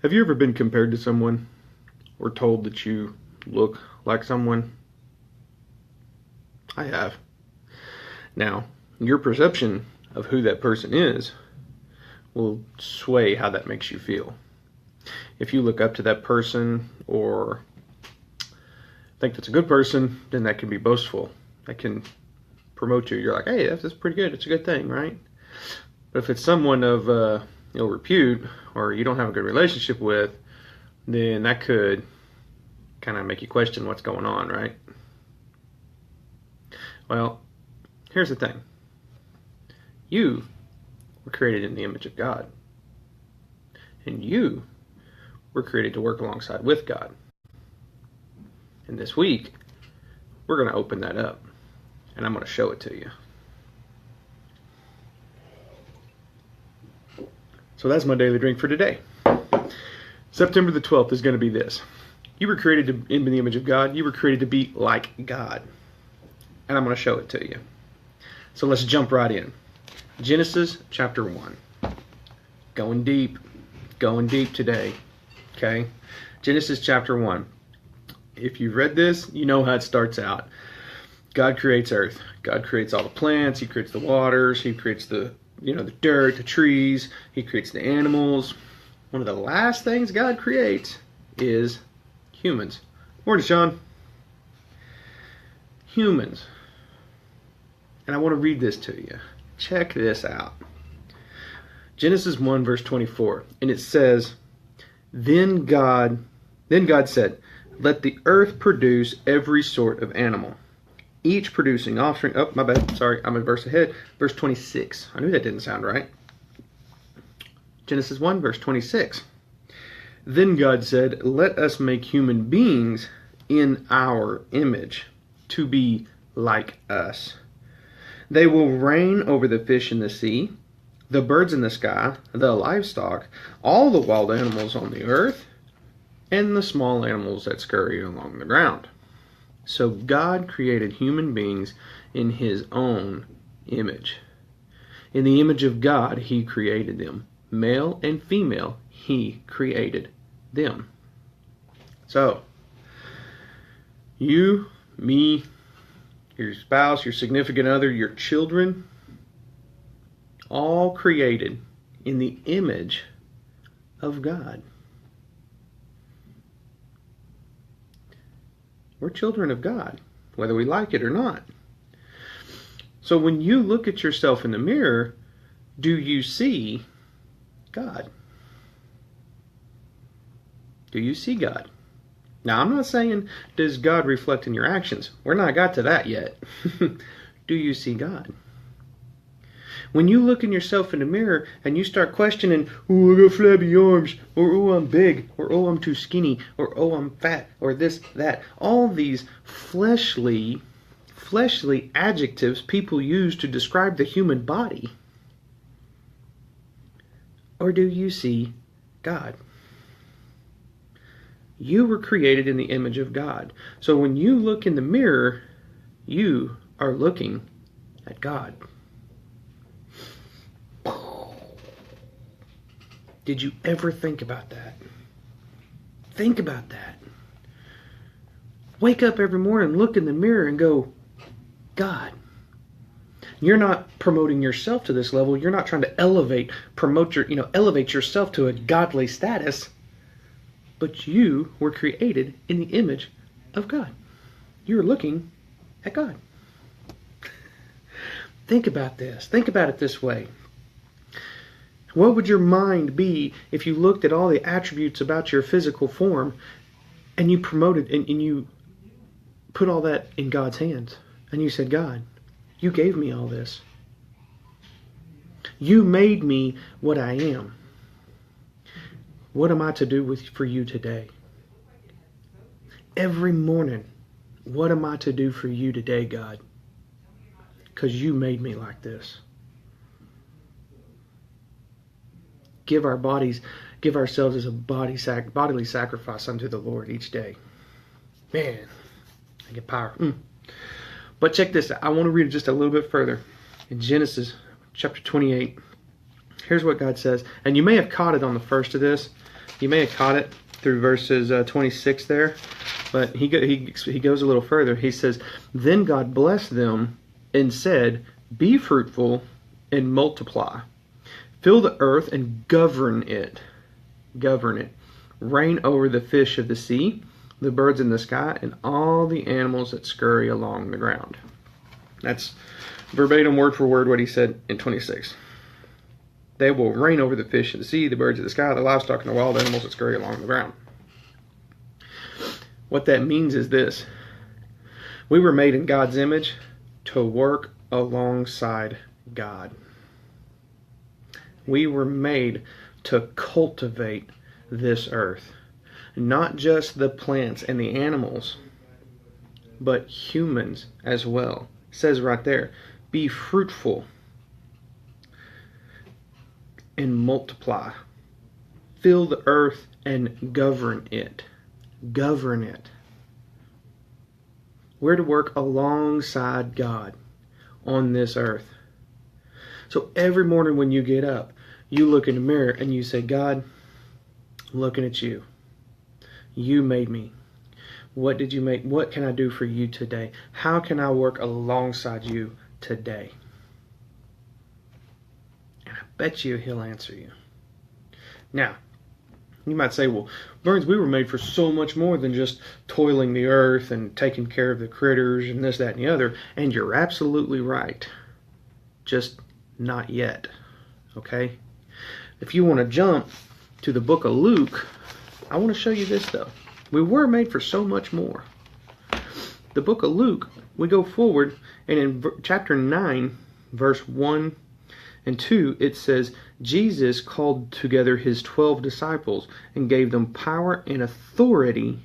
Have you ever been compared to someone or told that you look like someone? I have. Now, your perception of who that person is will sway how that makes you feel. If you look up to that person or think that's a good person, then that can be boastful. That can promote you. You're like, hey, that's pretty good. It's a good thing, right? But if it's someone of ill repute or you don't have a good relationship with, then that could kind of make you question what's going on, right? Well, here's the thing. You were created in the image of God. And you were created to work alongside with God. And this week, we're going to open that up. And I'm going to show it to you. So that's my daily drink for today. September the 12th is going to be this. You were created in the image of God. You were created to be like God. And I'm going to show it to you. So let's jump right in. Genesis chapter 1. Going deep today. Okay? Genesis chapter 1. If you've read this, you know how it starts out. God creates earth. God creates all the plants. He creates the waters. He creates the dirt, the trees. He creates the animals. One of the last things God creates is humans. Morning, Sean. Humans. And I want to read this to you. Check this out. Genesis 1 verse 24. And it says, Then God said, let the earth produce every sort of animal, each producing offspring. Oh, my bad. Sorry, I'm a verse ahead. Verse 26. I knew that didn't sound right. Genesis 1 verse 26. Then God said, let us make human beings in our image, to be like us. They will reign over the fish in the sea, the birds in the sky, the livestock, all the wild animals on the earth, and the small animals that scurry along the ground. So God created human beings in His own image. In the image of God, He created them. Male and female, He created them. So, you, me, your spouse, your significant other, your children, all created in the image of God. We're children of God, whether we like it or not. So when you look at yourself in the mirror, do you see God? Do you see God? Now, I'm not saying, does God reflect in your actions? We're not got to that yet. Do you see God? When you look in yourself in the mirror and you start questioning, oh, I got flabby arms, or oh, I'm big, or oh, I'm too skinny, or oh, I'm fat, or this, that. All these fleshly adjectives people use to describe the human body. Or do you see God? You were created in the image of God. So when you look in the mirror, you are looking at God. Did you ever think about that? Think about that. Wake up every morning, look in the mirror and go, God. You're not promoting yourself to this level. You're not trying to elevate yourself to a godly status. But you were created in the image of God. You're looking at God. Think about this. Think about it this way. What would your mind be if you looked at all the attributes about your physical form and you promoted and you put all that in God's hands? And you said, God, you gave me all this. You made me what I am. What am I to do for you today? Every morning, what am I to do for you today, God? Because you made me like this. Give ourselves as a bodily sacrifice unto the Lord each day. Man, I get power. But check this out. I want to read just a little bit further. In Genesis chapter 28, Here's what God says. And you may have caught it on the first of this. You may have caught it through verses 26 there. But he goes a little further. He says, then God blessed them and said, be fruitful and multiply. Fill the earth and govern it. Govern it. Reign over the fish of the sea, the birds in the sky, and all the animals that scurry along the ground. That's verbatim, word for word, what he said in 26. They will reign over the fish of the sea, the birds of the sky, the livestock, and the wild animals that scurry along the ground. What that means is this. We were made in God's image to work alongside God. We were made to cultivate this earth. Not just the plants and the animals, but humans as well. It says right there, be fruitful and multiply. Fill the earth and govern it. Govern it. We're to work alongside God on this earth. So every morning when you get up, you look in the mirror and you say, God, I'm looking at you. You made me. What did you make? What can I do for you today? How can I work alongside you today? And I bet you he'll answer you. Now, you might say, well, Burns, we were made for so much more than just toiling the earth and taking care of the critters and this, that, and the other. And you're absolutely right. Just not yet. Okay? If you want to jump to the book of Luke, I want to show you this though. We were made for so much more. The book of Luke, we go forward, and in chapter 9, verse 1 and 2, it says, Jesus called together his 12 disciples and gave them power and authority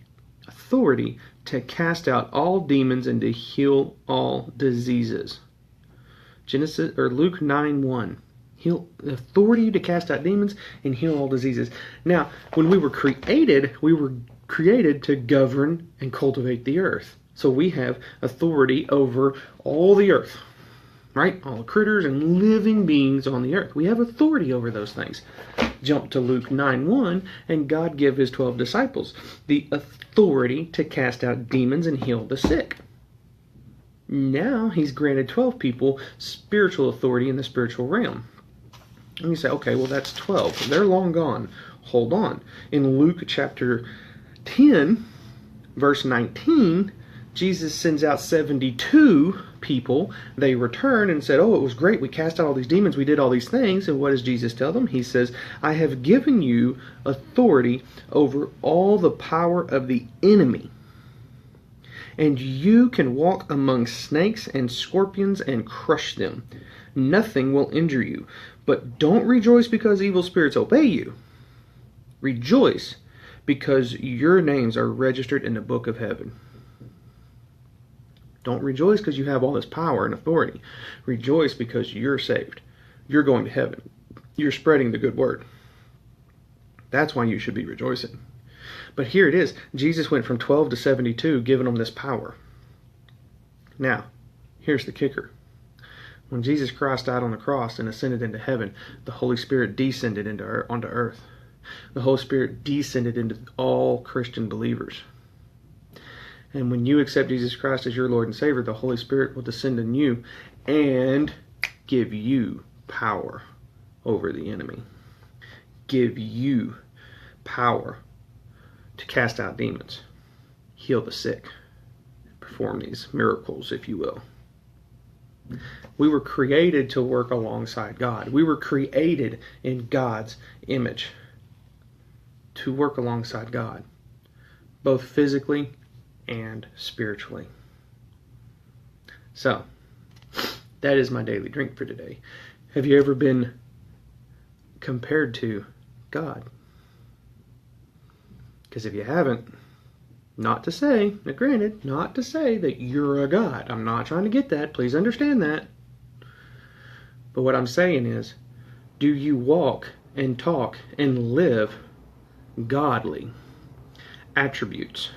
to cast out all demons and to heal all diseases. Luke 9:1. Authority to cast out demons and heal all diseases. Now, when we were created to govern and cultivate the earth. So we have authority over all the earth, right? All the critters and living beings on the earth. We have authority over those things. Jump to Luke 9:1, and God gave his 12 disciples the authority to cast out demons and heal the sick. Now he's granted 12 people spiritual authority in the spiritual realm. And you say, okay, well that's 12. They're long gone. Hold on. In Luke chapter 10, verse 19, Jesus sends out 72 people. They return and said, oh, it was great. We cast out all these demons. We did all these things. And what does Jesus tell them? He says, I have given you authority over all the power of the enemy. And you can walk among snakes and scorpions and crush them. Nothing will injure you. But don't rejoice because evil spirits obey you. Rejoice because your names are registered in the book of heaven. Don't rejoice because you have all this power and authority. Rejoice because you're saved. You're going to heaven. You're spreading the good word. That's why you should be rejoicing. But here it is. Jesus went from 12 to 72, giving them this power. Now, here's the kicker. When Jesus Christ died on the cross and ascended into heaven, the Holy Spirit descended onto earth. The Holy Spirit descended into all Christian believers. And when you accept Jesus Christ as your Lord and Savior, the Holy Spirit will descend on you and give you power over the enemy. Give you power to cast out demons, heal the sick, perform these miracles, if you will. We were created to work alongside God. We were created in God's image to work alongside God, both physically and spiritually. So, that is my daily drink for today. Have you ever been compared to God? Because if you haven't, not to say, now granted, not to say that you're a God. I'm not trying to get that. Please understand that. But what I'm saying is, do you walk and talk and live godly attributes?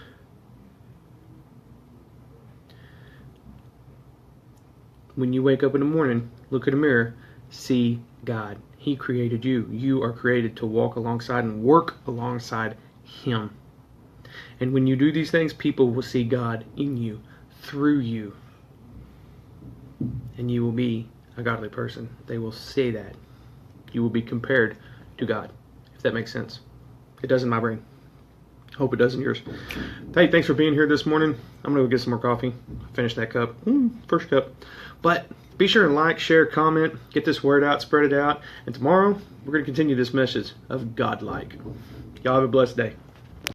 When you wake up in the morning, look in the mirror, see God. He created you. You are created to walk alongside and work alongside Him. And when you do these things, people will see God in you, through you. And you will be a godly person. They will say that. You will be compared to God, if that makes sense. It does in my brain. Hope it does in yours. Hey, thanks for being here this morning. I'm going to go get some more coffee. Finish that cup. First cup. But be sure and like, share, comment, get this word out, spread it out. And tomorrow, we're going to continue this message of God-like. Y'all have a blessed day.